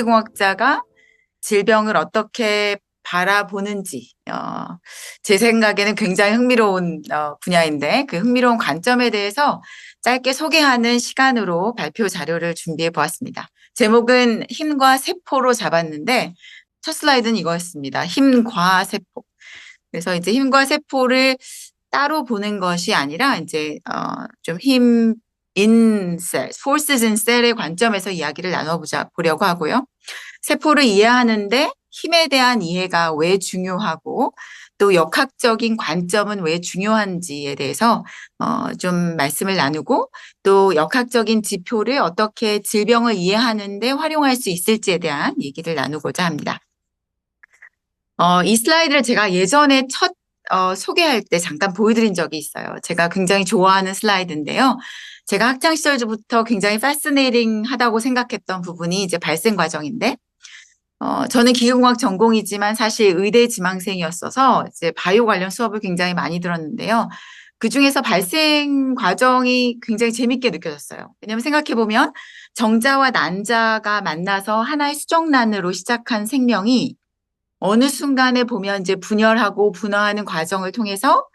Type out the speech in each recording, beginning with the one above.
기계공학자가 질병을 어떻게 바라보는지, 제 생각에는 굉장히 흥미로운 분야인데 그 흥미로운 관점에 대해서 짧게 소개하는 시간으로 발표 자료를 준비해 보았습니다. 제목은 힘과 세포로 잡았는데 첫 슬라이드는 이거였습니다. 힘과 세포. 그래서 이제 힘과 세포를 따로 보는 것이 아니라 이제 좀 힘 in cell, forces in cell의 관점에서 이야기를 보려고 하고요. 세포를 이해하는데 힘에 대한 이해가 왜 중요하고 또 역학적인 관점은 왜 중요한지에 대해서 좀 말씀을 나누고 또 역학적인 지표를 어떻게 질병을 이해하는데 활용할 수 있을지에 대한 얘기를 나누고자 합니다. 이 슬라이드를 제가 예전에 첫 소개할 때 잠깐 보여드린 적이 있어요. 제가 굉장히 좋아하는 슬라이드인데요. 제가 학창 시절부터 굉장히 패스네이팅 하다고 생각했던 부분이 이제 발생 과정인데, 저는 기계공학 전공이지만 사실 의대 지망생이었어서 이제 바이오 관련 수업을 굉장히 많이 들었는데요. 그 중에서 발생 과정이 굉장히 재밌게 느껴졌어요. 왜냐하면 생각해보면 정자와 난자가 만나서 하나의 수정란으로 시작한 생명이 어느 순간에 보면 이제 분열하고 분화하는 과정을 통해서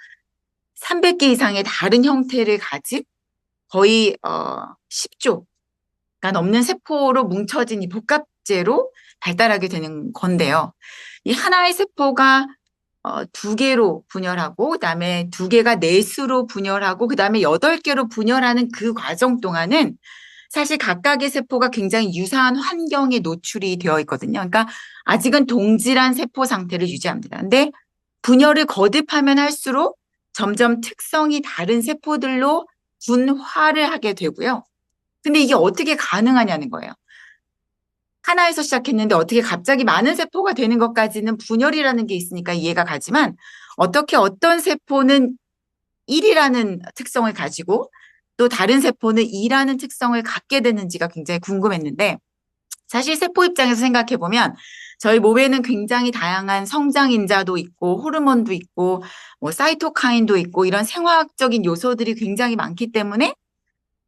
300개 이상의 다른 형태를 가진 거의 10조가 넘는 세포로 뭉쳐진 이 복합체로 발달하게 되는 건데요. 이 하나의 세포가 두 개로 분열하고 그다음에 두 개가 넷으로 분열하고 그다음에 8개로 분열하는 그 과정 동안은 사실 각각의 세포가 굉장히 유사한 환경에 노출이 되어 있거든요. 그러니까 아직은 동질한 세포 상태를 유지합니다. 근데 분열을 거듭하면 할수록 점점 특성이 다른 세포들로 분화를 하게 되고요. 근데 이게 어떻게 가능하냐는 거예요. 하나에서 시작했는데 어떻게 갑자기 많은 세포가 되는 것까지는 분열이라는 게 있으니까 이해가 가지만 어떻게 어떤 세포는 1이라는 특성을 가지고 또 다른 세포는 2라는 특성을 갖게 되는지가 굉장히 궁금했는데 사실 세포 입장에서 생각해 보면 저희 몸에는 굉장히 다양한 성장인자도 있고 호르몬도 있고 뭐 사이토카인도 있고 이런 생화학적인 요소들이 굉장히 많기 때문에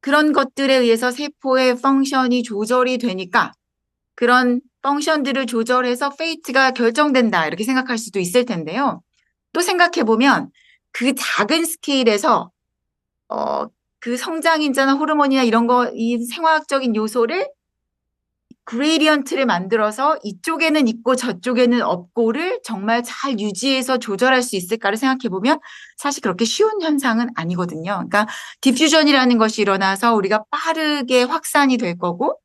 그런 것들에 의해서 세포의 펑션이 조절이 되니까 그런 펑션들을 조절해서 페이트가 결정된다 이렇게 생각할 수도 있을 텐데요. 또 생각해 보면 그 작은 스케일에서 그 성장인자나 호르몬이나 이런 거, 이 생화학적인 요소를 그레디언트를 만들어서 이쪽에는 있고 저쪽에는 없고를 정말 잘 유지해서 조절할 수 있을까를 생각해 보면 사실 그렇게 쉬운 현상은 아니거든요. 그러니까 디퓨전이라는 것이 일어나서 우리가 빠르게 확산이 될 거고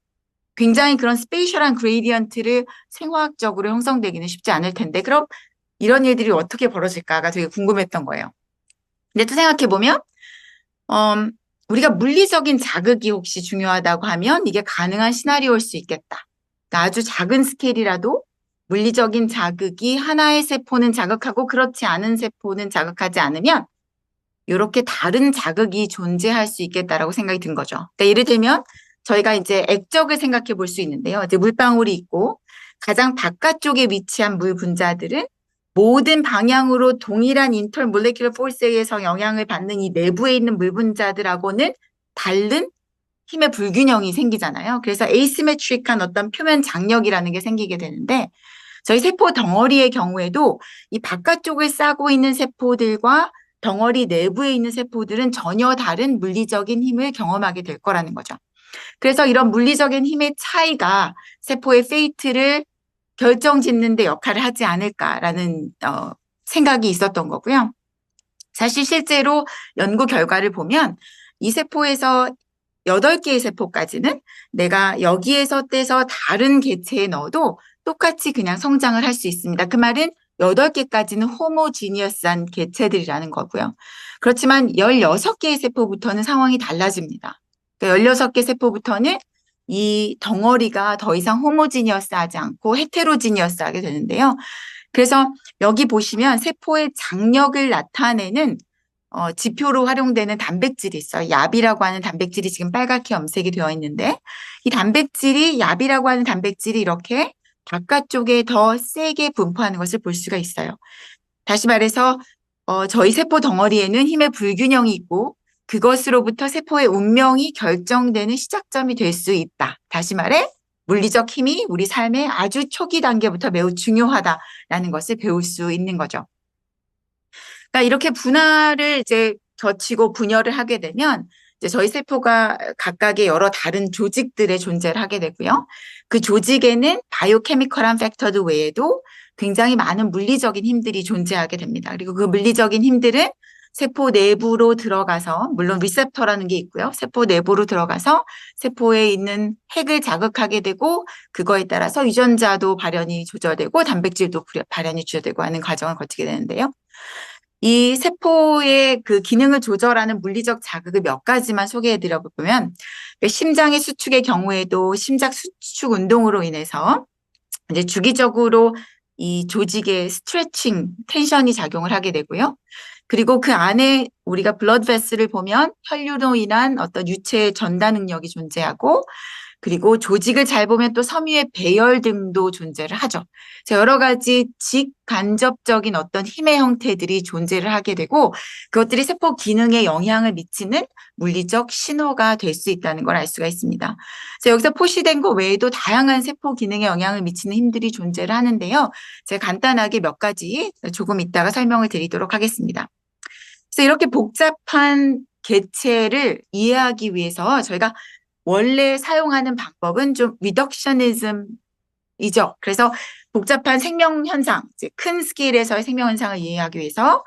굉장히 그런 스페이셜한 그레디언트를 생화학적으로 형성되기는 쉽지 않을 텐데 그럼 이런 일들이 어떻게 벌어질까가 되게 궁금했던 거예요. 근데 또 생각해 보면 우리가 물리적인 자극이 혹시 중요하다고 하면 이게 가능한 시나리오일 수 있겠다. 그러니까 아주 작은 스케일이라도 물리적인 자극이 하나의 세포는 자극하고 그렇지 않은 세포는 자극하지 않으면 이렇게 다른 자극이 존재할 수 있겠다라고 생각이 든 거죠. 그러니까 예를 들면 저희가 이제 액적을 생각해 볼 수 있는데요. 이제 물방울이 있고 가장 바깥쪽에 위치한 물 분자들은 모든 방향으로 동일한 인터몰레큘러 포스에 의해서 영향을 받는 이 내부에 있는 물 분자들하고는 다른 힘의 불균형이 생기잖아요. 그래서 에이시메트릭한 어떤 표면 장력이라는 게 생기게 되는데 저희 세포 덩어리의 경우에도 이 바깥쪽을 싸고 있는 세포들과 덩어리 내부에 있는 세포들은 전혀 다른 물리적인 힘을 경험하게 될 거라는 거죠. 그래서 이런 물리적인 힘의 차이가 세포의 페이트를 결정짓는 데 역할을 하지 않을까라는 생각이 있었던 거고요. 사실 실제로 연구 결과를 보면 이 세포에서 8개의 세포까지는 내가 여기에서 떼서 다른 개체에 넣어도 똑같이 그냥 성장을 할 수 있습니다. 그 말은 8개까지는 호모지니어스한 개체들이라는 거고요. 그렇지만 16개의 세포부터는 상황이 달라집니다. 그러니까 16개 세포부터는 이 덩어리가 더 이상 호모지니어스하지 않고 헤테로지니어스하게 되는데요. 그래서 여기 보시면 세포의 장력을 나타내는 지표로 활용되는 단백질이 있어요. 얍이라고 하는 단백질이 지금 빨갛게 염색이 되어 있는데 이 단백질이 얍이라고 하는 단백질이 이렇게 바깥쪽에 더 세게 분포하는 것을 볼 수가 있어요. 다시 말해서 저희 세포 덩어리에는 힘의 불균형이 있고 그것으로부터 세포의 운명이 결정되는 시작점이 될 수 있다. 다시 말해 물리적 힘이 우리 삶의 아주 초기 단계부터 매우 중요하다라는 것을 배울 수 있는 거죠. 그러니까 이렇게 분할을 이제 거치고 분열을 하게 되면 이제 저희 세포가 각각의 여러 다른 조직들의 존재를 하게 되고요. 그 조직에는 바이오케미컬한 팩터드 외에도 굉장히 많은 물리적인 힘들이 존재하게 됩니다. 그리고 그 물리적인 힘들은 세포 내부로 들어가서, 물론 리셉터라는 게 있고요. 세포 내부로 들어가서 세포에 있는 핵을 자극하게 되고, 그거에 따라서 유전자도 발현이 조절되고 단백질도 발현이 조절되고 하는 과정을 거치게 되는데요. 이 세포의 그 기능을 조절하는 물리적 자극을 몇 가지만 소개해 드려보면, 심장의 수축의 경우에도 심장 수축 운동으로 인해서 이제 주기적으로 이 조직에 스트레칭, 텐션이 작용을 하게 되고요. 그리고 그 안에 우리가 블러드 베슬을 보면 혈류로 인한 어떤 유체의 전달 능력이 존재하고, 그리고 조직을 잘 보면 또 섬유의 배열 등도 존재를 하죠. 여러 가지 직간접적인 어떤 힘의 형태들이 존재를 하게 되고, 그것들이 세포 기능에 영향을 미치는 물리적 신호가 될 수 있다는 걸 알 수가 있습니다. 그래서 여기서 표시된 것 외에도 다양한 세포 기능에 영향을 미치는 힘들이 존재를 하는데요. 제가 간단하게 몇 가지 조금 이따가 설명을 드리도록 하겠습니다. 그래서 이렇게 복잡한 개체를 이해하기 위해서 저희가 원래 사용하는 방법은 좀 리덕셔니즘이죠. 그래서 복잡한 생명 현상, 큰 스케일에서의 생명 현상을 이해하기 위해서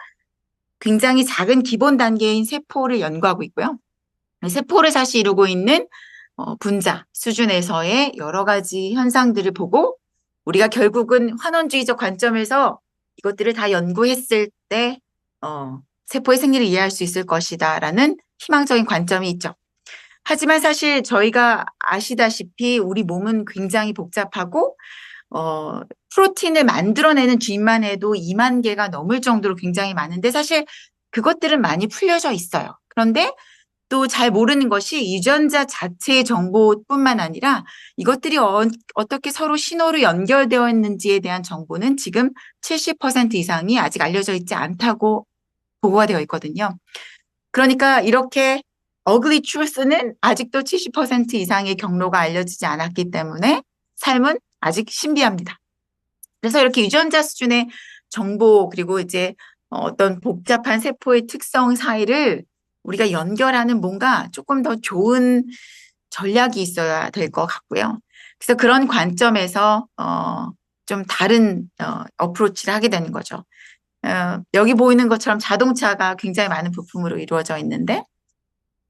굉장히 작은 기본 단계인 세포를 연구하고 있고요. 세포를 사실 이루고 있는 분자 수준에서의 여러 가지 현상들을 보고, 우리가 결국은 환원주의적 관점에서 이것들을 다 연구했을 때 세포의 생리를 이해할 수 있을 것이다라는 희망적인 관점이 있죠. 하지만 사실 저희가 아시다시피 우리 몸은 굉장히 복잡하고 프로틴을 만들어내는 쥐만 해도 2만 개가 넘을 정도로 굉장히 많은데, 사실 그것들은 많이 풀려져 있어요. 그런데 또 잘 모르는 것이 유전자 자체의 정보뿐만 아니라 이것들이 어떻게 서로 신호로 연결되어 있는지에 대한 정보는 지금 70% 이상이 아직 알려져 있지 않다고 보고가 되어 있거든요. 그러니까 이렇게 ugly truth는 아직도 70% 이상의 경로가 알려지지 않았기 때문에 삶은 아직 신비합니다. 그래서 이렇게 유전자 수준의 정보, 그리고 이제 어떤 복잡한 세포의 특성 사이를 우리가 연결하는 뭔가 조금 더 좋은 전략이 있어야 될 것 같고요. 그래서 그런 관점에서 좀 다른 어프로치를 하게 되는 거죠. 여기 보이는 것처럼 자동차가 굉장히 많은 부품으로 이루어져 있는데,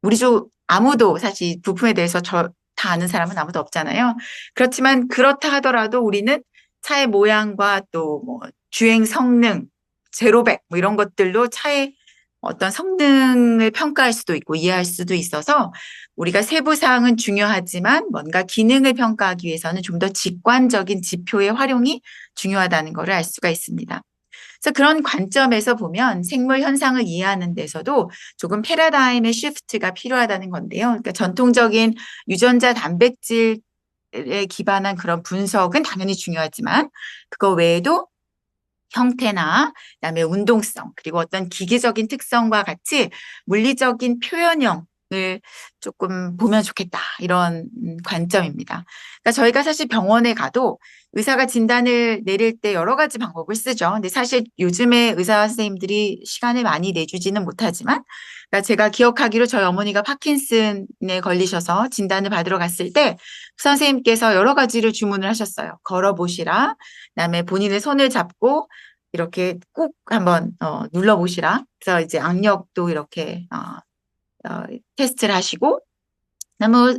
우리 중 아무도 사실 부품에 대해서 다 아는 사람은 아무도 없잖아요. 그렇지만 그렇다 하더라도 우리는 차의 모양과 또 뭐 주행 성능, 제로백 뭐 이런 것들로 차의 어떤 성능을 평가할 수도 있고 이해할 수도 있어서, 우리가 세부 사항은 중요하지만 뭔가 기능을 평가하기 위해서는 좀 더 직관적인 지표의 활용이 중요하다는 것을 알 수가 있습니다. 그래서 그런 관점에서 보면 생물 현상을 이해하는 데서도 조금 패러다임의 시프트가 필요하다는 건데요. 그러니까 전통적인 유전자 단백질에 기반한 그런 분석은 당연히 중요하지만, 그거 외에도 형태나 그다음에 운동성, 그리고 어떤 기계적인 특성과 같이 물리적인 표현형을 조금 보면 좋겠다, 이런 관점입니다. 그러니까 저희가 사실 병원에 가도 의사가 진단을 내릴 때 여러 가지 방법을 쓰죠. 근데 사실 요즘에 의사 선생님들이 시간을 많이 내주지는 못하지만, 그러니까 제가 기억하기로 저희 어머니가 파킨슨에 걸리셔서 진단을 받으러 갔을 때 선생님께서 여러 가지를 주문을 하셨어요. 걸어보시라, 그다음에 본인의 손을 잡고 이렇게 꾹 한번 눌러보시라. 그래서 이제 악력도 이렇게 테스트를 하시고, 그다음에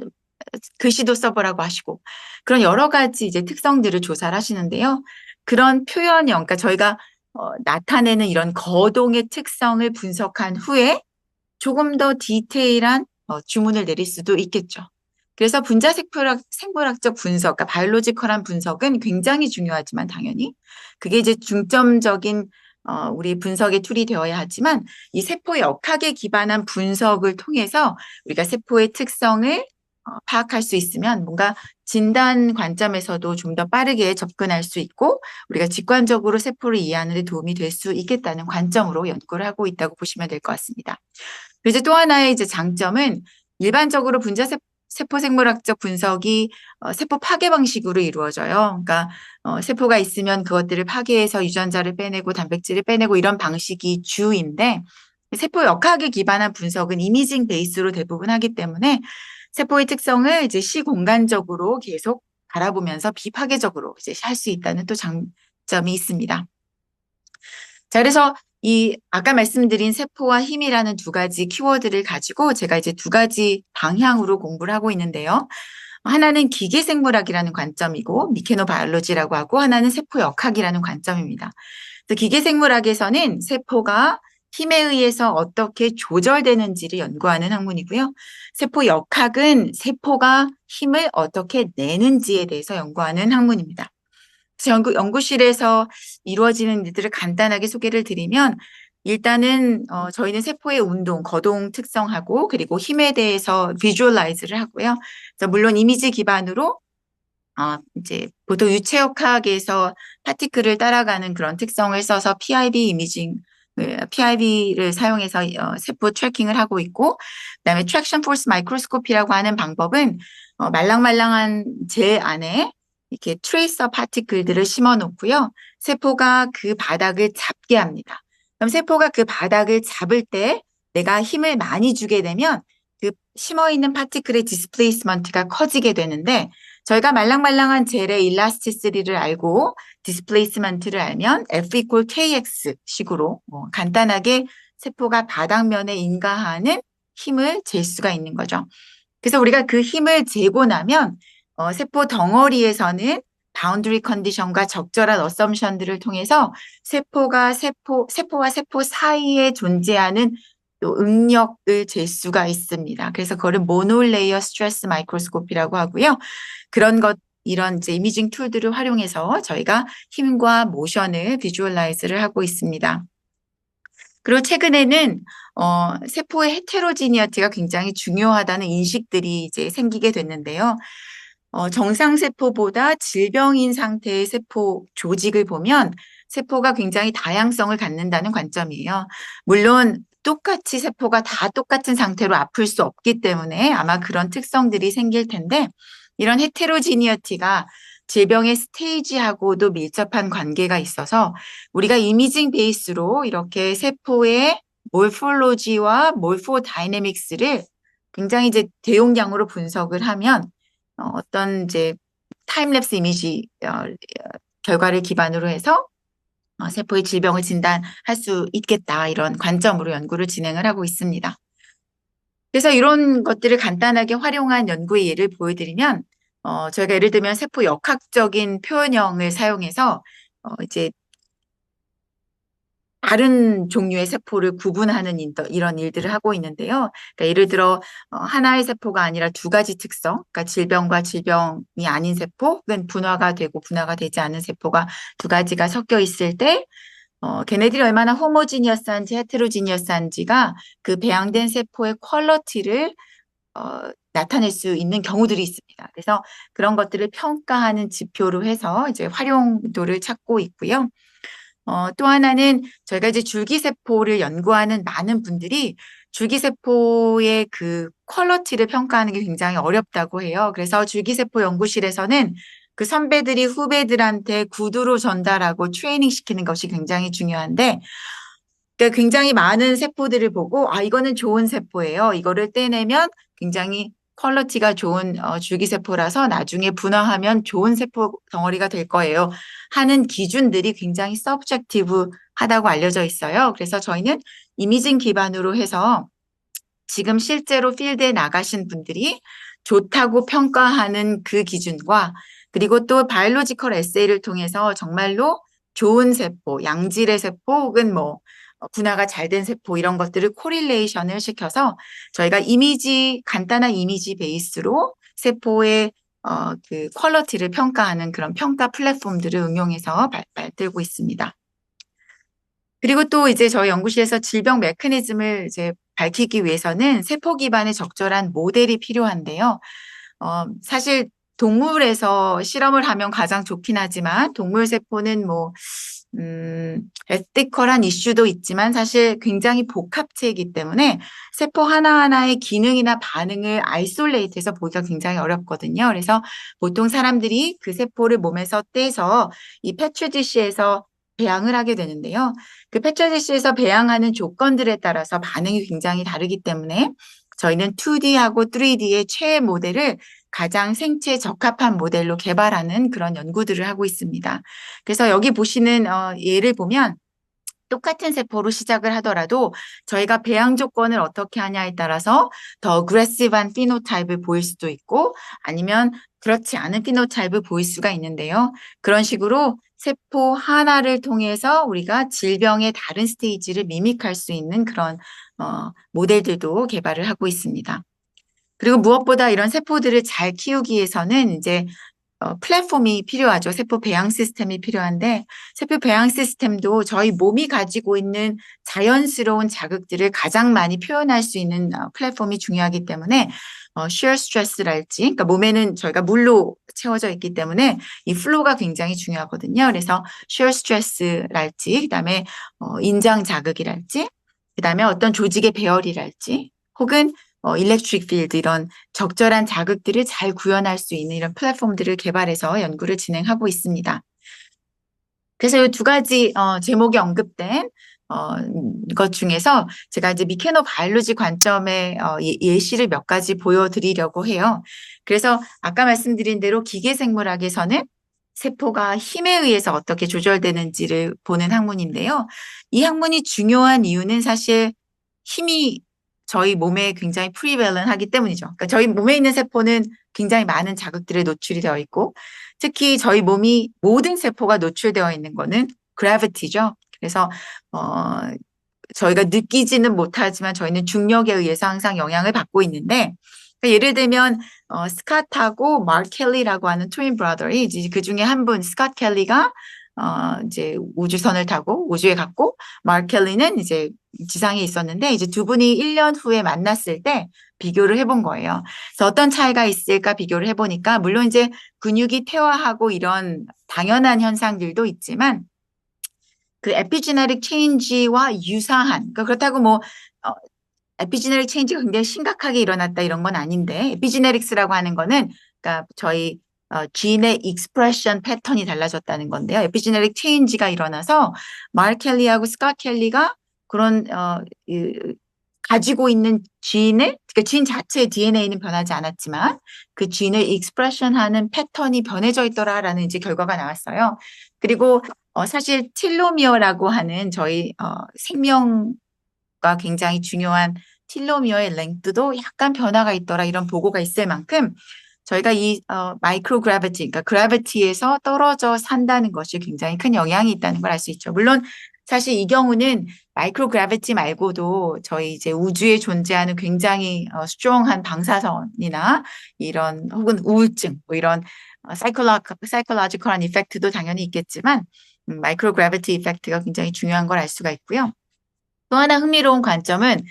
글씨도 써보라고 하시고, 그런 여러 가지 이제 특성들을 조사를 하시는데요. 그런 표현형, 그러니까 저희가 나타내는 이런 거동의 특성을 분석한 후에 조금 더 디테일한 주문을 내릴 수도 있겠죠. 그래서 분자 생물학적 분석, 그러니까 바이올로지컬한 분석은 굉장히 중요하지만 당연히 그게 이제 중점적인 우리 분석의 툴이 되어야 하지만, 이 세포의 역학에 기반한 분석을 통해서 우리가 세포의 특성을 파악할 수 있으면 뭔가 진단 관점에서도 좀 더 빠르게 접근할 수 있고, 우리가 직관적으로 세포를 이해하는 데 도움이 될 수 있겠다는 관점으로 연구를 하고 있다고 보시면 될 것 같습니다. 그리고 또 하나의 이제 장점은 일반적으로 분자 세포 생물학적 분석이 세포 파괴 방식으로 이루어져요. 그러니까 세포가 있으면 그것들을 파괴해서 유전자를 빼내고 단백질을 빼내고 이런 방식이 주인데 세포 역학에 기반한 분석은 이미징 베이스로 대부분 하기 때문에 세포의 특성을 이제 시공간적으로 계속 바라보면서 비파괴적으로 이제 할 수 있다는 또 장점이 있습니다. 자, 그래서 이 아까 말씀드린 세포와 힘이라는 두 가지 키워드를 가지고 제가 이제 두 가지 방향으로 공부를 하고 있는데요. 하나는 기계생물학이라는 관점이고 미케노바이올로지라고 하고 하나는 세포역학이라는 관점입니다. 그래서 기계생물학에서는 세포가 힘에 의해서 어떻게 조절되는지를 연구하는 학문이고요. 세포역학은 세포가 힘을 어떻게 내는지에 대해서 연구하는 학문입니다. 그래서 연구실에서 이루어지는 일들을 간단하게 소개를 드리면 일단은 저희는 세포의 운동, 거동 특성하고 그리고 힘에 대해서 비주얼라이즈를 하고요. 그래서 물론 이미지 기반으로 이제 보통 유체역학에서 파티클을 따라가는 그런 특성을 써서 PIB 이미징, PIB를 사용해서 세포 트래킹을 하고 있고, 그다음에 트랙션 포스 마이크로스코피라고 하는 방법은 말랑말랑한 젤 안에 이렇게 트레이서 파티클들을 심어 놓고요. 세포가 그 바닥을 잡게 합니다. 그럼 세포가 그 바닥을 잡을 때 내가 힘을 많이 주게 되면 그 심어 있는 파티클의 디스플레이스먼트가 커지게 되는데 저희가 말랑말랑한 젤의 일라스티시티를 알고 디스플레이스먼트를 알면 F equal KX 식으로 간단하게 세포가 바닥면에 인가하는 힘을 잴 수가 있는 거죠. 그래서 우리가 그 힘을 재고 나면 세포 덩어리에서는 바운드리 컨디션과 적절한 어썸션들을 통해서 세포와 세포 사이에 존재하는 또 응력을 잴 수가 있습니다. 그래서 그거를 모노레이어 스트레스 마이크로스코피라고 하고요. 이런 이제 이미징 툴들을 활용해서 저희가 힘과 모션을 비주얼라이즈를 하고 있습니다. 그리고 최근에는 세포의 헤테로지니어티가 굉장히 중요하다는 인식들이 이제 생기게 됐는데요. 정상세포보다 질병인 상태의 세포 조직을 보면 세포가 굉장히 다양성을 갖는다는 관점이에요. 물론 똑같이 세포가 다 똑같은 상태로 아플 수 없기 때문에 아마 그런 특성들이 생길 텐데 이런 헤테로지니어티가 질병의 스테이지하고도 밀접한 관계가 있어서 우리가 이미징 베이스로 이렇게 세포의 몰폴로지와 몰포다이내믹스를 굉장히 이제 대용량으로 분석을 하면 어떤 이제 타임랩스 이미지 결과를 기반으로 해서 세포의 질병을 진단할 수 있겠다 이런 관점으로 연구를 진행을 하고 있습니다. 그래서 이런 것들을 간단하게 활용한 연구의 예를 보여드리면 저희가 예를 들면 세포 역학적인 표현형을 사용해서 이제 다른 종류의 세포를 구분하는 이런 일들을 하고 있는데요. 그러니까 예를 들어 하나의 세포가 아니라 두 가지 특성, 그러니까 질병과 질병이 아닌 세포, 혹은 분화가 되고 분화가 되지 않은 세포가 두 가지가 섞여 있을 때 걔네들이 얼마나 호모지니어스한지 헤테로지니어스한지가 그 배양된 세포의 퀄러티를 나타낼 수 있는 경우들이 있습니다. 그래서 그런 것들을 평가하는 지표로 해서 이제 활용도를 찾고 있고요. 또 하나는 저희가 이제 줄기세포를 연구하는 많은 분들이 줄기세포의 그 퀄러티를 평가하는 게 굉장히 어렵다고 해요. 그래서 줄기세포 연구실에서는 그 선배들이 후배들한테 구두로 전달하고 트레이닝 시키는 것이 굉장히 중요한데 그러니까 굉장히 많은 세포들을 보고 이거는 좋은 세포예요. 이거를 떼내면 굉장히 퀄러티가 좋은 줄기세포라서 나중에 분화하면 좋은 세포 덩어리가 될 거예요. 하는 기준들이 굉장히 서브젝티브하다고 알려져 있어요. 그래서 저희는 이미징 기반으로 해서 지금 실제로 필드에 나가신 분들이 좋다고 평가하는 그 기준과 그리고 또 바이올로지컬 에세이를 통해서 정말로 좋은 세포, 양질의 세포 혹은 뭐 분화가 잘 된 세포 이런 것들을 코릴레이션을 시켜서 저희가 간단한 이미지 베이스로 세포의 그 퀄러티를 평가하는 그런 평가 플랫폼들을 응용해서 만들고 있습니다. 그리고 또 이제 저희 연구실에서 질병 메커니즘을 이제 밝히기 위해서는 세포 기반의 적절한 모델이 필요한데요. 사실 동물에서 실험을 하면 가장 좋긴 하지만 동물 세포는 에티컬한 이슈도 있지만 사실 굉장히 복합체이기 때문에 세포 하나하나의 기능이나 반응을 아이솔레이트해서 보기가 굉장히 어렵거든요. 그래서 보통 사람들이 그 세포를 몸에서 떼서 이 페트리디시에서 배양을 하게 되는데요. 그 페트리디시에서 배양하는 조건들에 따라서 반응이 굉장히 다르기 때문에 저희는 2D하고 3D의 최애 모델을 가장 생체에 적합한 모델로 개발하는 그런 연구들을 하고 있습니다. 그래서 여기 보시는 예를 보면 똑같은 세포로 시작을 하더라도 저희가 배양 조건을 어떻게 하냐에 따라서 더 어그레시브한 피노타입을 보일 수도 있고 아니면 그렇지 않은 피노타입을 보일 수가 있는데요. 그런 식으로 세포 하나를 통해서 우리가 질병의 다른 스테이지를 미믹할 수 있는 그런 모델들도 개발을 하고 있습니다. 그리고 무엇보다 이런 세포들을 잘 키우기 위해서는 이제 플랫폼이 필요하죠. 세포 배양 시스템이 필요한데 세포 배양 시스템도 저희 몸이 가지고 있는 자연스러운 자극들을 가장 많이 표현할 수 있는 플랫폼이 중요하기 때문에 shear stress랄지 그러니까 몸에는 저희가 물로 채워져 있기 때문에 이 플로우가 굉장히 중요하거든요. 그래서 shear stress랄지 그다음에 인장 자극이랄지 그다음에 어떤 조직의 배열이랄지 혹은 일렉트릭 필드 이런 적절한 자극들을 잘 구현할 수 있는 이런 플랫폼들을 개발해서 연구를 진행하고 있습니다. 그래서 이 두 가지 제목이 언급된 것 중에서 제가 이제 미케노바이올로지 관점의 예시를 몇 가지 보여드리려고 해요. 그래서 아까 말씀드린 대로 기계생물학에서는 세포가 힘에 의해서 어떻게 조절되는지를 보는 학문인데요. 이 학문이 중요한 이유는 사실 힘이 저희 몸에 굉장히 프리밸런하기 때문이죠. 그러니까 저희 몸에 있는 세포는 굉장히 많은 자극들에 노출이 되어 있고 특히 저희 몸이 모든 세포가 노출되어 있는 거는 그래비티죠. 그래서 저희가 느끼지는 못하지만 저희는 중력에 의해서 항상 영향을 받고 있는데 그러니까 예를 들면 스캇하고 마크 켈리라고 하는 트윈 브라더이 이제 그 중에 한 분 스캇 켈리가 이제 우주선을 타고 우주에 갔고 마크 켈리는 이제 지상에 있었는데 이제 두 분이 1년 후에 만났을 때 비교를 해본 거예요. 그래서 어떤 차이가 있을까 비교를 해보니까 물론 이제 근육이 퇴화하고 이런 당연한 현상들도 있지만 그 에피제네릭 체인지와 유사한 그러니까 그렇다고 뭐 에피제네릭 체인지가 굉장히 심각하게 일어났다 이런 건 아닌데 에피제네릭스라고 하는 거는 그러니까 저희 진의 익스프레션 패턴이 달라졌다는 건데요. 에피제네릭 체인지가 일어나서 마크 켈리하고 스캇 켈리가 그런 가지고 있는 진을 그러니까 진 자체의 DNA는 변하지 않았지만 그 진을 익스프레션하는 패턴이 변해져 있더라라는 이제 결과가 나왔어요. 그리고 사실 틸로미어라고 하는 저희 생명과 굉장히 중요한 틸로미어의 랭크도 약간 변화가 있더라 이런 보고가 있을 만큼 저희가 이 마이크로 그래비티 그러니까 그래비티에서 떨어져 산다는 것이 굉장히 큰 영향이 있다는 걸 알 수 있죠. 물론 사실 이 경우는 마이크로 그래비티 말고도 저희 이제 우주에 존재하는 굉장히 스트롱한 방사선이나 이런 혹은 우울증 뭐 이런 사이콜로지컬한 이펙트도 당연히 있겠지만 마이크로 그래비티 이펙트가 굉장히 중요한 걸 알 수가 있고요. 또 하나 흥미로운 관점은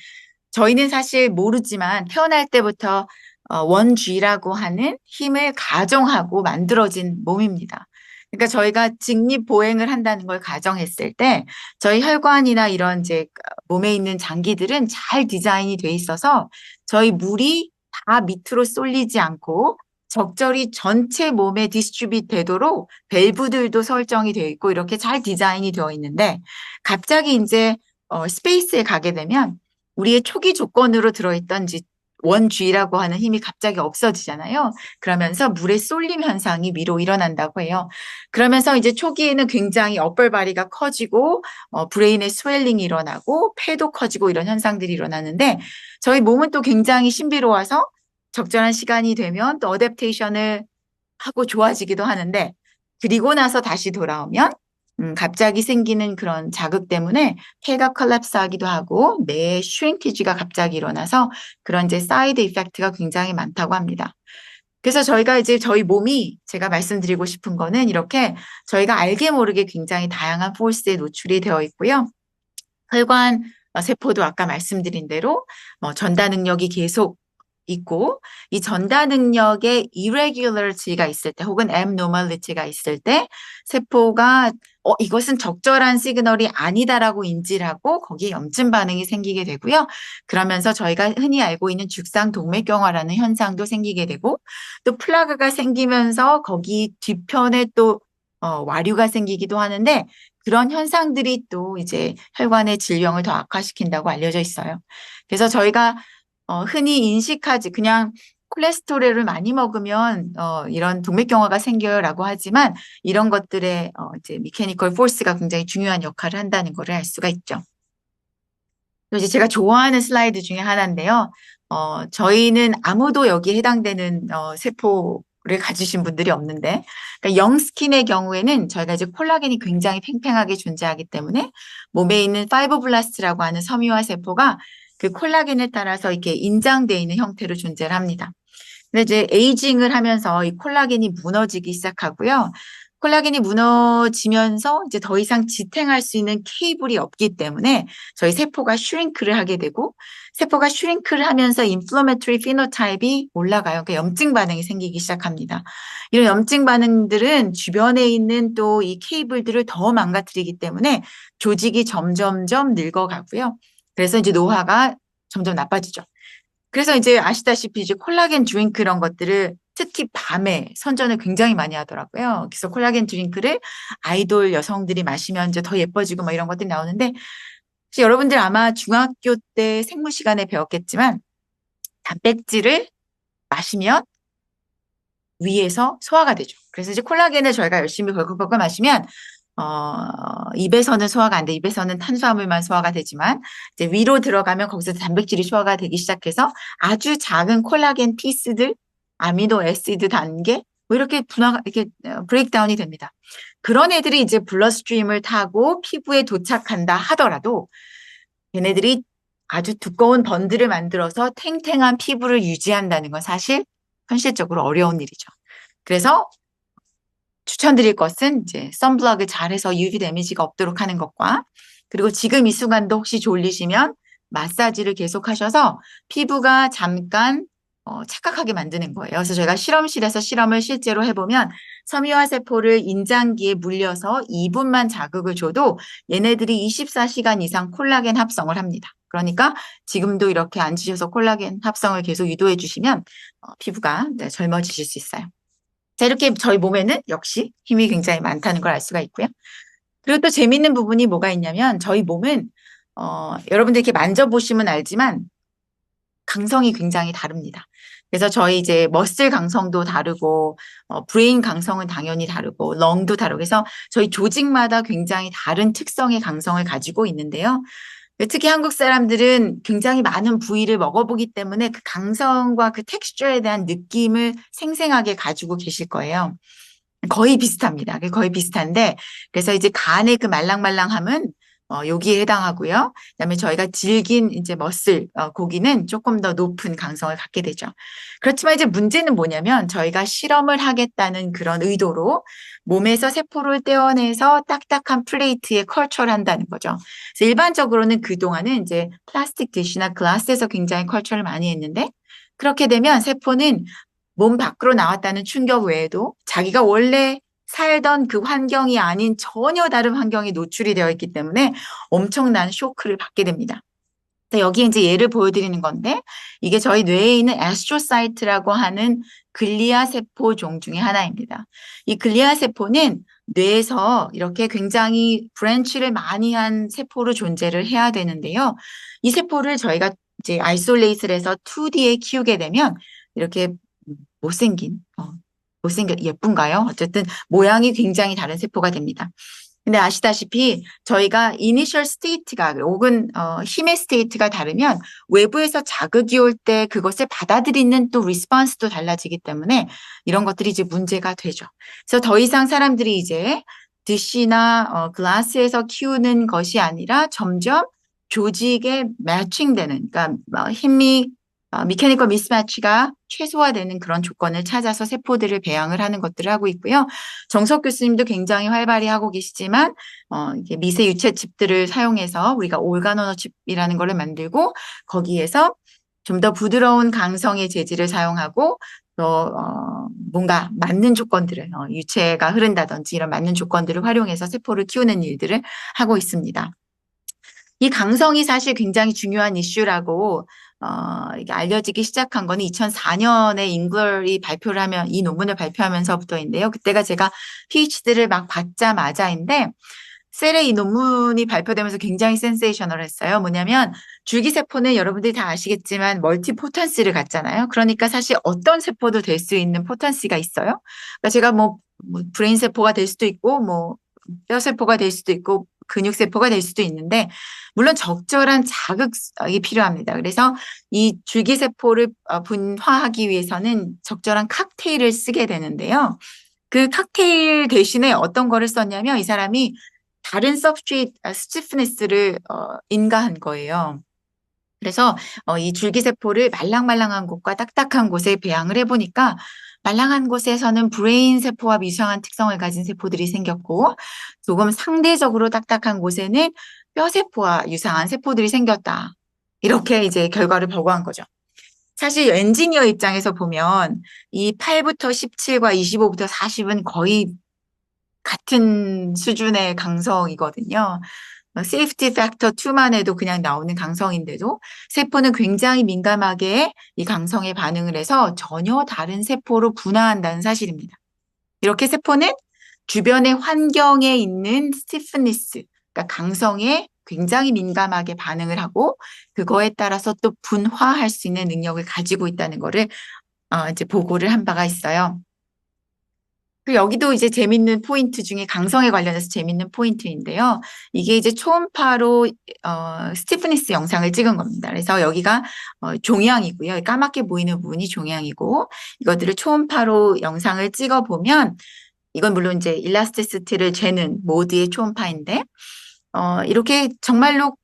저희는 사실 모르지만 태어날 때부터 원G라고 하는 힘을 가정하고 만들어진 몸입니다. 그러니까 저희가 직립보행을 한다는 걸 가정했을 때 저희 혈관이나 이런 이제 몸에 있는 장기들은 잘 디자인이 돼 있어서 저희 물이 다 밑으로 쏠리지 않고 적절히 전체 몸에 디스트리뷰트 되도록 밸브들도 설정이 되어 있고 이렇게 잘 디자인이 되어 있는데 갑자기 이제 스페이스에 가게 되면 우리의 초기 조건으로 들어있던 원G라고 하는 힘이 갑자기 없어지잖아요. 그러면서 물의 쏠림 현상이 위로 일어난다고 해요. 그러면서 이제 초기에는 굉장히 어뻘바리가 커지고 브레인의 스웰링이 일어나고 폐도 커지고 이런 현상들이 일어나는데 저희 몸은 또 굉장히 신비로워서 적절한 시간이 되면 또 어댑테이션을 하고 좋아지기도 하는데 그리고 나서 다시 돌아오면 갑자기 생기는 그런 자극 때문에 폐가 컬랩스하기도 하고 뇌의 슈링키지가 갑자기 일어나서 그런 이제 사이드 이펙트가 굉장히 많다고 합니다. 그래서 저희가 이제 저희 몸이 제가 말씀드리고 싶은 거는 이렇게 저희가 알게 모르게 굉장히 다양한 포스에 노출이 되어 있고요. 혈관 세포도 아까 말씀드린 대로 전다 능력이 계속 있고 이 전달 능력에 irregularity가 있을 때 혹은 abnormality가 있을 때 세포가 이것은 적절한 시그널이 아니다라고 인지를 하고 거기에 염증 반응이 생기게 되고요. 그러면서 저희가 흔히 알고 있는 죽상 동맥경화라는 현상도 생기게 되고 또 플라그가 생기면서 거기 뒤편에 또 와류가 생기기도 하는데 그런 현상들이 또 이제 혈관의 질병을 더 악화시킨다고 알려져 있어요. 그래서 저희가 흔히 인식하지 그냥 콜레스테롤을 많이 먹으면 이런 동맥경화가 생겨요라고 하지만 이런 것들의 이제 미케니컬 포스가 굉장히 중요한 역할을 한다는 것을 알 수가 있죠. 또 이제 제가 좋아하는 슬라이드 중에 하나인데요. 저희는 아무도 여기에 해당되는 세포를 가지신 분들이 없는데, 그러니까 영스킨의 경우에는 저희가 이제 콜라겐이 굉장히 팽팽하게 존재하기 때문에 몸에 있는 파이브블라스트라고 하는 섬유화 세포가 그 콜라겐에 따라서 이렇게 인장되어 있는 형태로 존재를 합니다. 근데 이제 에이징을 하면서 이 콜라겐이 무너지기 시작하고요. 콜라겐이 무너지면서 이제 더 이상 지탱할 수 있는 케이블이 없기 때문에 저희 세포가 슈링크를 하게 되고 세포가 슈링크를 하면서 인플로메토리 피노타입이 올라가요. 그러니까 염증 반응이 생기기 시작합니다. 이런 염증 반응들은 주변에 있는 또 이 케이블들을 더 망가뜨리기 때문에 조직이 점점점 늙어가고요. 그래서 이제 노화가 점점 나빠지죠. 그래서 이제 아시다시피 이제 콜라겐 드링크 이런 것들을 특히 밤에 선전을 굉장히 많이 하더라고요. 그래서 콜라겐 드링크를 아이돌 여성들이 마시면 이제 더 예뻐지고 뭐 이런 것들이 나오는데 혹시 여러분들 아마 중학교 때 생물 시간에 배웠겠지만 단백질을 마시면 위에서 소화가 되죠. 그래서 이제 콜라겐을 저희가 열심히 벌컥벌컥 마시면 입에서는 소화가 안 돼. 입에서는 탄수화물만 소화가 되지만 이제 위로 들어가면 거기서 단백질이 소화가 되기 시작해서 아주 작은 콜라겐 피스들, 아미노 애시드 단계 뭐 이렇게 이렇게 브레이크다운이 됩니다. 그런 애들이 이제 블러스트림을 타고 피부에 도착한다 하더라도 얘네들이 아주 두꺼운 번들을 만들어서 탱탱한 피부를 유지한다는 건 사실 현실적으로 어려운 일이죠. 그래서 추천드릴 것은 이제 선블럭을 잘해서 UV 데미지가 없도록 하는 것과 그리고 지금 이 순간도 혹시 졸리시면 마사지를 계속 하셔서 피부가 잠깐 착각하게 만드는 거예요. 그래서 저희가 실험실에서 실험을 실제로 해보면 섬유화 세포를 인장기에 물려서 2분만 자극을 줘도 얘네들이 24시간 이상 콜라겐 합성을 합니다. 그러니까 지금도 이렇게 앉으셔서 콜라겐 합성을 계속 유도해 주시면 피부가 젊어지실 수 있어요. 자, 이렇게 저희 몸에는 역시 힘이 굉장히 많다는 걸 알 수가 있고요. 그리고 또 재밌는 부분이 뭐가 있냐면 저희 몸은 여러분들 이렇게 만져보시면 알지만 강성이 굉장히 다릅니다. 그래서 저희 이제 머슬 강성도 다르고 브레인 강성은 당연히 다르고 렁도 다르고 그래서 저희 조직마다 굉장히 다른 특성의 강성을 가지고 있는데요. 특히 한국 사람들은 굉장히 많은 부위를 먹어보기 때문에 그 강성과 그 텍스처에 대한 느낌을 생생하게 가지고 계실 거예요. 거의 비슷합니다. 거의 비슷한데 그래서 이제 간의 그 말랑말랑함은 여기에 해당하고요. 그다음에 저희가 질긴 이제 머슬 고기는 조금 더 높은 강성을 갖게 되죠. 그렇지만 이제 문제는 뭐냐면 저희가 실험을 하겠다는 그런 의도로 몸에서 세포를 떼어내서 딱딱한 플레이트에 컬처를 한다는 거죠. 그래서 일반적으로는 그동안은 이제 플라스틱 디시나 글라스에서 굉장히 컬처를 많이 했는데 그렇게 되면 세포는 몸 밖으로 나왔다는 충격 외에도 자기가 원래 살던 그 환경이 아닌 전혀 다른 환경에 노출이 되어 있기 때문에 엄청난 쇼크를 받게 됩니다. 여기에 이제 예를 보여드리는 건데 이게 저희 뇌에 있는 애스트로사이트라고 하는 글리아 세포종 중에 하나입니다. 이 글리아 세포는 뇌에서 이렇게 굉장히 브랜치를 많이 한 세포로 존재를 해야 되는데요. 이 세포를 저희가 이제 아이솔레이트를 해서 2D에 키우게 되면 이렇게 못생긴, 예쁜가요? 어쨌든 모양이 굉장히 다른 세포가 됩니다. 근데 아시다시피 저희가 이니셜 스테이트가 혹은 힘의 스테이트가 다르면 외부에서 자극이 올 때 그것을 받아들이는 또 리스폰스도 달라지기 때문에 이런 것들이 이제 문제가 되죠. 그래서 더 이상 사람들이 이제 디시나 글라스에서 키우는 것이 아니라 점점 조직에 매칭되는 그러니까 힘이 미케니컬 미스매치가 최소화되는 그런 조건을 찾아서 세포들을 배양을 하는 것들을 하고 있고요. 정석 교수님도 굉장히 활발히 하고 계시지만 이게 미세 유체 칩들을 사용해서 우리가 올가노너 칩이라는 거를 만들고 거기에서 좀 더 부드러운 강성의 재질을 사용하고 또 뭔가 맞는 조건들을 유체가 흐른다든지 이런 맞는 조건들을 활용해서 세포를 키우는 일들을 하고 있습니다. 이 강성이 사실 굉장히 중요한 이슈라고 이게 알려지기 시작한 거는 2004년에 잉글이 발표를 하면 이 논문을 발표하면서부터인데요. 그때가 제가 PhD를 막 받자마자인데 셀에 이 논문이 발표되면서 굉장히 센세이셔널했어요. 뭐냐면 줄기세포는 여러분들이 다 아시겠지만 멀티포턴시를 갖잖아요. 그러니까 사실 어떤 세포도 될 수 있는 포턴시가 있어요. 그러니까 제가 뭐 브레인 세포가 될 수도 있고 뭐 뼈세포가 될 수도 있고 근육세포가 될 수도 있는데 물론 적절한 자극이 필요합니다. 그래서 이 줄기세포를 분화하기 위해서는 적절한 칵테일을 쓰게 되는데요. 그 칵테일 대신에 어떤 거를 썼냐면 이 사람이 다른 substrate stiffness를 인가한 거예요. 그래서 이 줄기세포를 말랑말랑한 곳과 딱딱한 곳에 배양을 해보니까 말랑한 곳에서는 브레인 세포와 미성한 특성을 가진 세포들이 생겼고 조금 상대적으로 딱딱한 곳에는 뼈세포와 유사한 세포들이 생겼다. 이렇게 이제 결과를 보고한 거죠. 사실 엔지니어 입장에서 보면 이 8부터 17과 25부터 40은 거의 같은 수준의 강성이거든요. 세이프티 팩터 2만 해도 그냥 나오는 강성인데도 세포는 굉장히 민감하게 이 강성에 반응을 해서 전혀 다른 세포로 분화한다는 사실입니다. 이렇게 세포는 주변의 환경에 있는 스티프니스, 그러니까 강성에 굉장히 민감하게 반응을 하고 그거에 따라서 또 분화할 수 있는 능력을 가지고 있다는 거를 이제 보고를 한 바가 있어요. 그리고 여기도 이제 재밌는 포인트 중에 강성에 관련해서 재밌는 포인트인데요. 이게 이제 초음파로 스티프니스 영상을 찍은 겁니다. 그래서 여기가 종양이고요. 까맣게 보이는 부분이 종양이고 이것들을 초음파로 영상을 찍어 보면 이건 물론 이제 일라스티시티를 재는 모드의 초음파인데 이렇게 정말로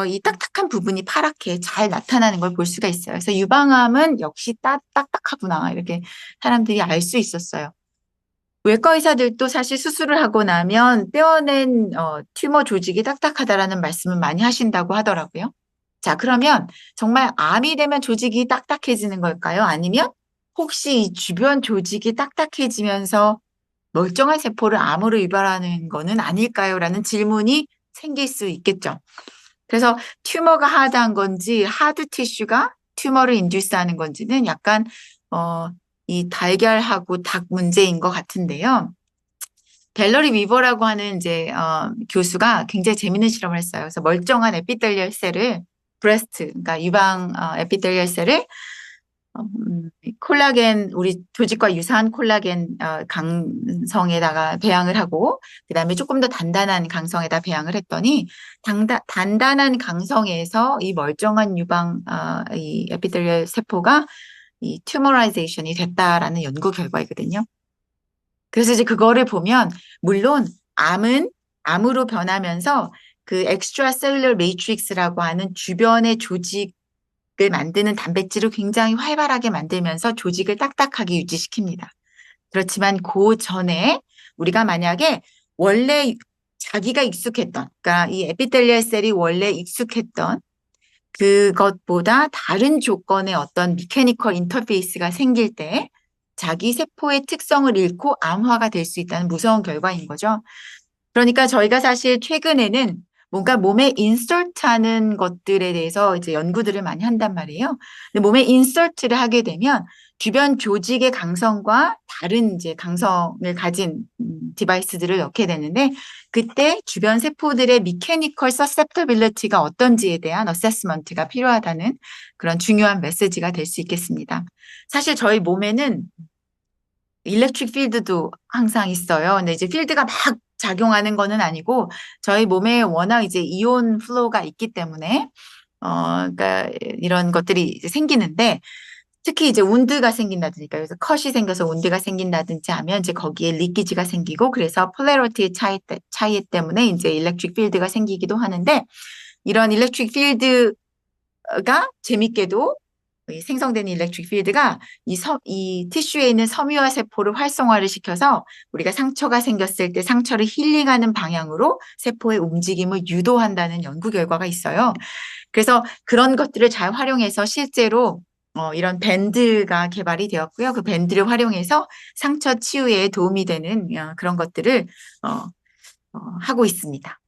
이 딱딱한 부분이 파랗게 잘 나타나는 걸 볼 수가 있어요. 그래서 유방암은 역시 딱딱하구나 이렇게 사람들이 알 수 있었어요. 외과 의사들도 사실 수술을 하고 나면 뼈는 튜머 조직이 딱딱하다라는 말씀을 많이 하신다고 하더라고요. 자, 그러면 정말 암이 되면 조직이 딱딱해지는 걸까요? 아니면 혹시 이 주변 조직이 딱딱해지면서 멀쩡한 세포를 암으로 유발하는 거는 아닐까요? 라는 질문이 생길 수 있겠죠. 그래서 튜머가 하드한 건지 하드 티슈가 튜머를 인듀스하는 건지는 약간 이 달걀하고 닭 문제인 것 같은데요. 갤러리 위버라고 하는 이제 교수가 굉장히 재밌는 실험을 했어요. 그래서 멀쩡한 에피델리얼 셀을 브레스트, 그러니까 유방 에피델리얼 셀을 콜라겐 우리 조직과 유사한 콜라겐 강성에다가 배양을 하고 그다음에 조금 더 단단한 강성에다 배양을 했더니 단단한 강성에서 이 멀쩡한 유방 이 에피델리얼 세포가 이 튜머라이제이션이 됐다라는 연구 결과이거든요. 그래서 이제 그거를 보면 물론 암은 암으로 변하면서 그 엑스트라 셀룰러 매트릭스라고 하는 주변의 조직을 만드는 단백질을 굉장히 활발하게 만들면서 조직을 딱딱하게 유지시킵니다. 그렇지만 그 전에 우리가 만약에 원래 자기가 익숙했던, 그러니까 이 에피텔리얼 셀이 원래 익숙했던 그것보다 다른 조건의 어떤 미케니컬 인터페이스가 생길 때 자기 세포의 특성을 잃고 암화가 될 수 있다는 무서운 결과인 거죠. 그러니까 저희가 사실 최근에는 뭔가 몸에 인설트하는 것들에 대해서 이제 연구들을 많이 한단 말이에요. 근데 몸에 인설트를 하게 되면 주변 조직의 강성과 다른 이제 강성을 가진 디바이스들을 넣게 되는데 그때 주변 세포들의 미케니컬 서셉터빌리티가 어떤지에 대한 어세스먼트가 필요하다는 그런 중요한 메시지가 될 수 있겠습니다. 사실 저희 몸에는 일렉트릭 필드도 항상 있어요. 근데 이제 필드가 막 작용하는 거는 아니고 저희 몸에 워낙 이제 이온 플로우가 있기 때문에 그러니까 이런 것들이 이제 생기는데 특히 이제 운드가 생긴다든지 그래서 컷이 생겨서 운드가 생긴다든지 하면 이제 거기에 리키지가 생기고 그래서 폴라리티 차이 때문에 이제 일렉트릭 필드가 생기기도 하는데 이런 일렉트릭 필드가 재밌게도 이 생성되는 일렉트릭 필드가 이 티슈에 있는 섬유화 세포를 활성화를 시켜서 우리가 상처가 생겼을 때 상처를 힐링하는 방향으로 세포의 움직임을 유도한다는 연구 결과가 있어요. 그래서 그런 것들을 잘 활용해서 실제로 이런 밴드가 개발이 되었고요. 그 밴드를 활용해서 상처 치유에 도움이 되는 그런 것들을 하고 있습니다.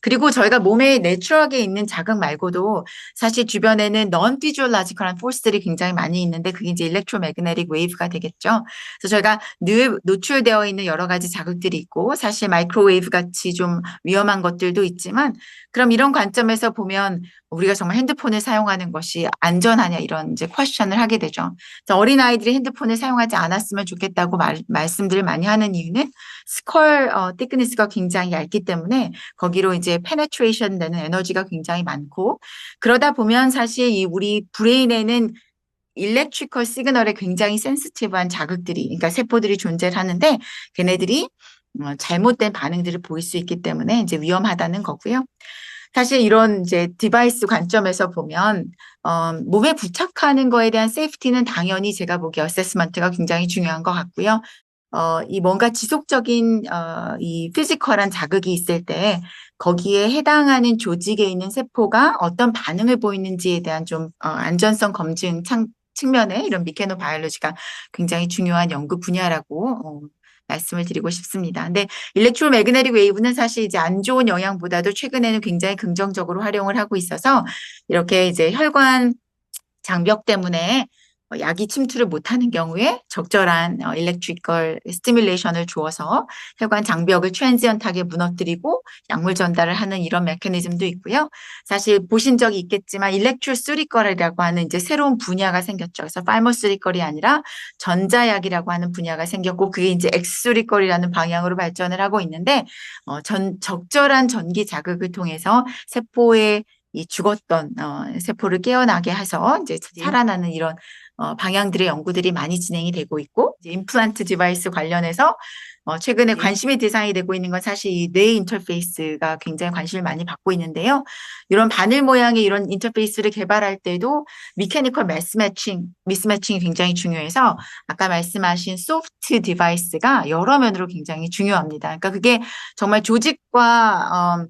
그리고 저희가 몸에 내추럴하게 있는 자극 말고도 사실 주변에는 non physiological한 포스들이 굉장히 많이 있는데 그게 이제 electromagnetic wave가 되겠죠. 그래서 저희가 늘 노출되어 있는 여러 가지 자극들이 있고 사실 마이크로웨이브 같이 좀 위험한 것들도 있지만 그럼 이런 관점에서 보면 우리가 정말 핸드폰을 사용하는 것이 안전하냐 이런 이제 퀘스천을 하게 되죠. 어린아이들이 핸드폰을 사용하지 않았으면 좋겠다고 말씀들을 많이 하는 이유는 스컬 thickness가 굉장히 얇기 때문에 거기로 이제 penetration 되는 에너지가 굉장히 많고 그러다 보면 사실 이 우리 브레인에는 일렉트리컬 시그널에 굉장히 센시티브한 자극들이 그러니까 세포들이 존재를 하는데 걔네들이 잘못된 반응들을 보일 수 있기 때문에 이제 위험하다는 거고요. 사실 이런 이제 디바이스 관점에서 보면 몸에 부착하는 거에 대한 세이프티는 당연히 제가 보기에 어세스먼트가 굉장히 중요한 것 같고요. 이 뭔가 지속적인 이 피지컬한 자극이 있을 때 거기에 해당하는 조직에 있는 세포가 어떤 반응을 보이는지에 대한 좀 안전성 검증 측면에 이런 미케노바이올로지가 굉장히 중요한 연구 분야라고 말씀을 드리고 싶습니다. 근데 일렉트로매그네틱 웨이브는 사실 이제 안 좋은 영향보다도 최근에는 굉장히 긍정적으로 활용을 하고 있어서 이렇게 이제 혈관 장벽 때문에 약이 침투를 못하는 경우에 적절한 일렉트리컬 스티뮬레이션을 주어서 혈관 장벽을 트랜지언트하게 무너뜨리고 약물 전달을 하는 이런 메커니즘도 있고요. 사실 보신 적이 있겠지만 일렉트로스리컬이라고 하는 이제 새로운 분야가 생겼죠. 그래서 파이머스리컬이 아니라 전자약이라고 하는 분야가 생겼고 그게 이제 엑스리컬이라는 방향으로 발전을 하고 있는데 적절한 전기 자극을 통해서 세포의 이 죽었던 세포를 깨어나게 해서 이제 살아나는 이런 방향들의 연구들이 많이 진행이 되고 있고 이제 임플란트 디바이스 관련해서 최근에 관심의 대상이 되고 있는 건 사실 이 뇌 인터페이스가 굉장히 관심을 많이 받고 있는데요. 이런 바늘 모양의 이런 인터페이스를 개발할 때도 미케니컬 미스매칭이 굉장히 중요해서 아까 말씀하신 소프트 디바이스가 여러 면으로 굉장히 중요합니다. 그러니까 그게 정말 조직과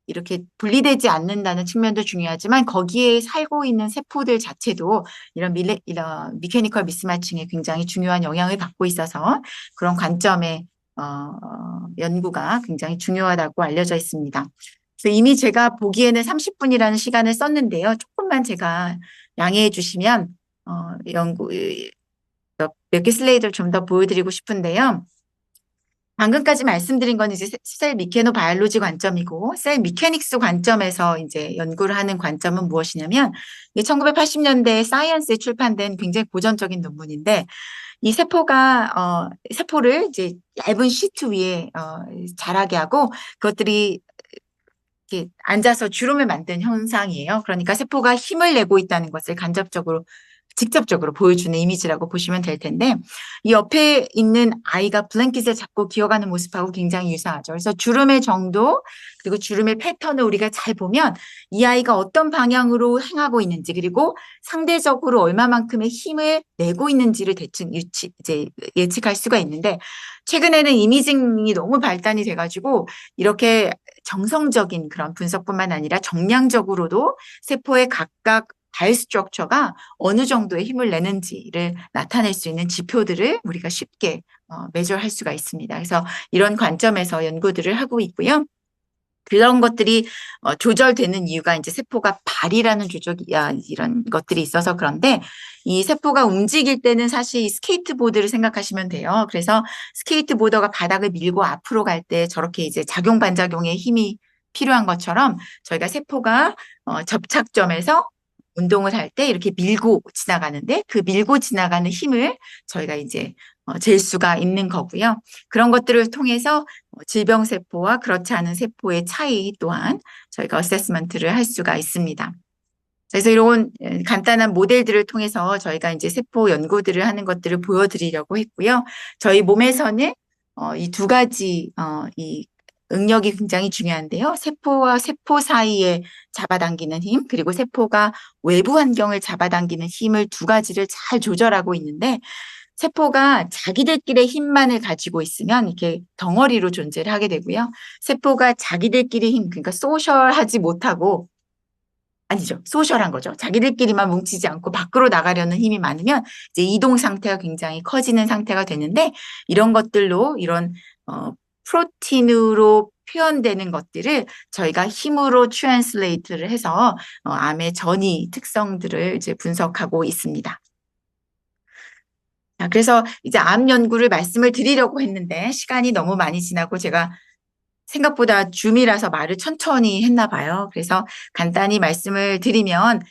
이렇게 분리되지 않는다는 측면도 중요하지만 거기에 살고 있는 세포들 자체도 이런 미케니컬 미스매칭에 굉장히 중요한 영향을 받고 있어서 그런 관점의 연구가 굉장히 중요하다고 알려져 있습니다. 그래서 이미 제가 보기에는 30분이라는 시간을 썼는데요. 조금만 제가 양해해 주시면 연구 몇 개 슬라이드를 좀 더 보여드리고 싶은데요. 방금까지 말씀드린 건 이제 셀 미케노 바이올로지 관점이고 셀 미케닉스 관점에서 이제 연구를 하는 관점은 무엇이냐면 1980년대 사이언스에 출판된 굉장히 고전적인 논문인데 이 세포를 이제 얇은 시트 위에 자라게 하고 그것들이 이렇게 앉아서 주름을 만든 현상이에요. 그러니까 세포가 힘을 내고 있다는 것을 직접적으로 보여주는 이미지라고 보시면 될 텐데 이 옆에 있는 아이가 블랭킷을 잡고 기어가는 모습하고 굉장히 유사하죠. 그래서 주름의 정도 그리고 주름의 패턴을 우리가 잘 보면 이 아이가 어떤 방향으로 행하고 있는지 그리고 상대적으로 얼마만큼의 힘을 내고 있는지를 대충 이제 예측할 수가 있는데 최근에는 이미징이 너무 발달이 돼가지고 이렇게 정성적인 그런 분석뿐만 아니라 정량적으로도 세포의 각각 발 스트럭처가 어느 정도의 힘을 내는지를 나타낼 수 있는 지표들을 우리가 쉽게 매저할 수가 있습니다. 그래서 이런 관점에서 연구들을 하고 있고요. 그런 것들이 조절되는 이유가 이제 세포가 발이라는 이런 것들이 있어서 그런데 이 세포가 움직일 때는 사실 스케이트보드를 생각하시면 돼요. 그래서 스케이트보드가 바닥을 밀고 앞으로 갈 때 저렇게 이제 작용 반작용의 힘이 필요한 것처럼 저희가 세포가 접착점에서 운동을 할 때 이렇게 밀고 지나가는데 그 밀고 지나가는 힘을 저희가 이제 잴 수가 있는 거고요. 그런 것들을 통해서 질병세포와 그렇지 않은 세포의 차이 또한 저희가 어세스먼트를 할 수가 있습니다. 그래서 이런 간단한 모델들을 통해서 저희가 이제 세포 연구들을 하는 것들을 보여드리려고 했고요. 저희 몸에서는 이 두 가지 이 응력이 굉장히 중요한데요. 세포와 세포 사이에 잡아당기는 힘, 그리고 세포가 외부 환경을 잡아당기는 힘을 두 가지를 잘 조절하고 있는데 세포가 자기들끼리의 힘만을 가지고 있으면 이렇게 덩어리로 존재를 하게 되고요. 세포가 자기들끼리 힘, 그러니까 소셜하지 못하고 아니죠. 소셜한 거죠. 자기들끼리만 뭉치지 않고 밖으로 나가려는 힘이 많으면 이제 이동 상태가 굉장히 커지는 상태가 되는데 이런 것들로 이런 프로틴으로 표현되는 것들을 저희가 힘으로 트랜슬레이트를 해서 암의 전이 특성들을 이제 분석하고 있습니다. 자, 그래서 이제 암 연구를 말씀을 드리려고 했는데 시간이 너무 많이 지나고 제가 생각보다 줌이라서 말을 천천히 했나 봐요. 그래서 간단히 말씀을 드리면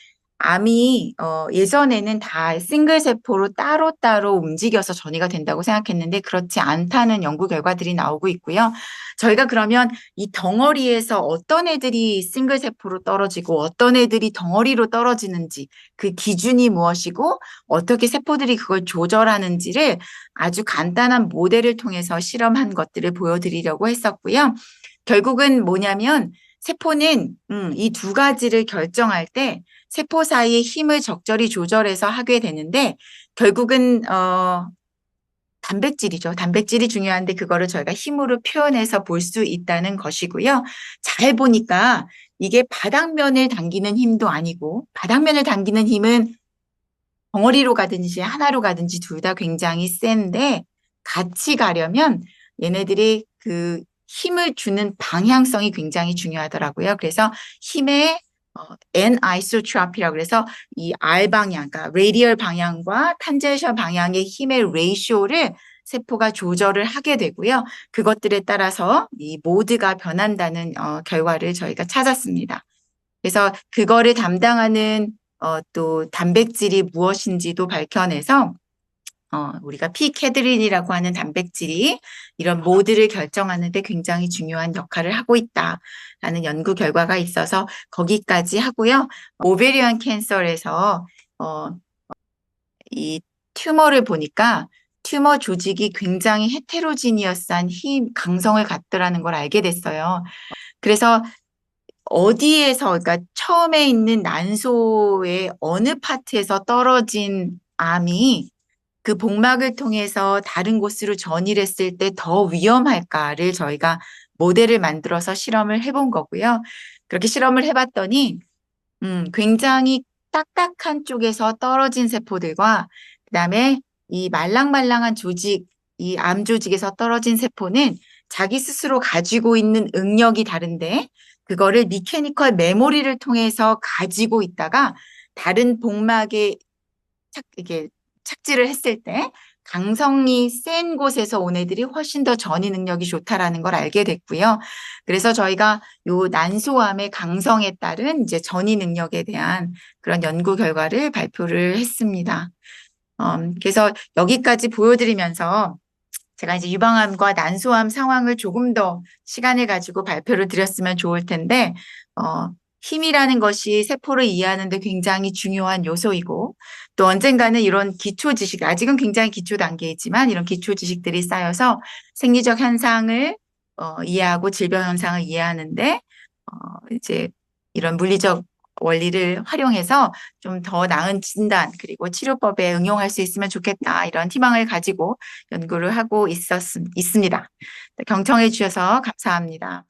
암이 예전에는 다 싱글세포로 따로따로 움직여서 전이가 된다고 생각했는데 그렇지 않다는 연구 결과들이 나오고 있고요. 저희가 그러면 이 덩어리에서 어떤 애들이 싱글세포로 떨어지고 어떤 애들이 덩어리로 떨어지는지 그 기준이 무엇이고 어떻게 세포들이 그걸 조절하는지를 아주 간단한 모델을 통해서 실험한 것들을 보여드리려고 했었고요. 결국은 뭐냐면 세포는 이 두 가지를 결정할 때 세포 사이의 힘을 적절히 조절해서 하게 되는데 결국은 단백질이죠. 단백질이 중요한데 그거를 저희가 힘으로 표현해서 볼 수 있다는 것이고요. 잘 보니까 이게 바닥면을 당기는 힘도 아니고 바닥면을 당기는 힘은 덩어리로 가든지 하나로 가든지 둘 다 굉장히 센데 같이 가려면 얘네들이 그 힘을 주는 방향성이 굉장히 중요하더라고요. 그래서 힘의 N-아이소트로피라고 그래서 이 R 방향, 그러니까 레디얼 방향과 탄젠셜 방향의 힘의 레이쇼를 세포가 조절을 하게 되고요. 그것들에 따라서 이 모드가 변한다는 결과를 저희가 찾았습니다. 그래서 그거를 담당하는 또 단백질이 무엇인지도 밝혀내서 우리가 피케드린이라고 하는 단백질이 이런 모드를 결정하는 데 굉장히 중요한 역할을 하고 있다라는 연구 결과가 있어서 거기까지 하고요. 오베리안 캔서에서 이 튜머를 보니까 튜머 조직이 굉장히 헤테로지니어스한 힘, 강성을 갖더라는 걸 알게 됐어요. 그래서 어디에서, 그러니까 처음에 있는 난소의 어느 파트에서 떨어진 암이 그 복막을 통해서 다른 곳으로 전이를 했을 때 더 위험할까를 저희가 모델을 만들어서 실험을 해본 거고요. 그렇게 실험을 해봤더니 굉장히 딱딱한 쪽에서 떨어진 세포들과 그다음에 이 말랑말랑한 조직, 이 암 조직에서 떨어진 세포는 자기 스스로 가지고 있는 응력이 다른데 그거를 미케니컬 메모리를 통해서 가지고 있다가 다른 복막에 이게 착지를 했을 때 강성이 센 곳에서 온 애들이 훨씬 더 전이 능력이 좋다라는 걸 알게 됐고요. 그래서 저희가 요 난소암의 강성에 따른 이제 전이 능력에 대한 그런 연구 결과를 발표를 했습니다. 그래서 여기까지 보여드리면서 제가 이제 유방암과 난소암 상황을 조금 더 시간을 가지고 발표를 드렸으면 좋을 텐데, 힘이라는 것이 세포를 이해하는 데 굉장히 중요한 요소이고 또 언젠가는 이런 기초 지식, 아직은 굉장히 기초 단계이지만 이런 기초 지식들이 쌓여서 생리적 현상을 이해하고 질병 현상을 이해하는데 이제 이런 물리적 원리를 활용해서 좀 더 나은 진단 그리고 치료법에 응용할 수 있으면 좋겠다 이런 희망을 가지고 연구를 하고 있습니다. 경청해 주셔서 감사합니다.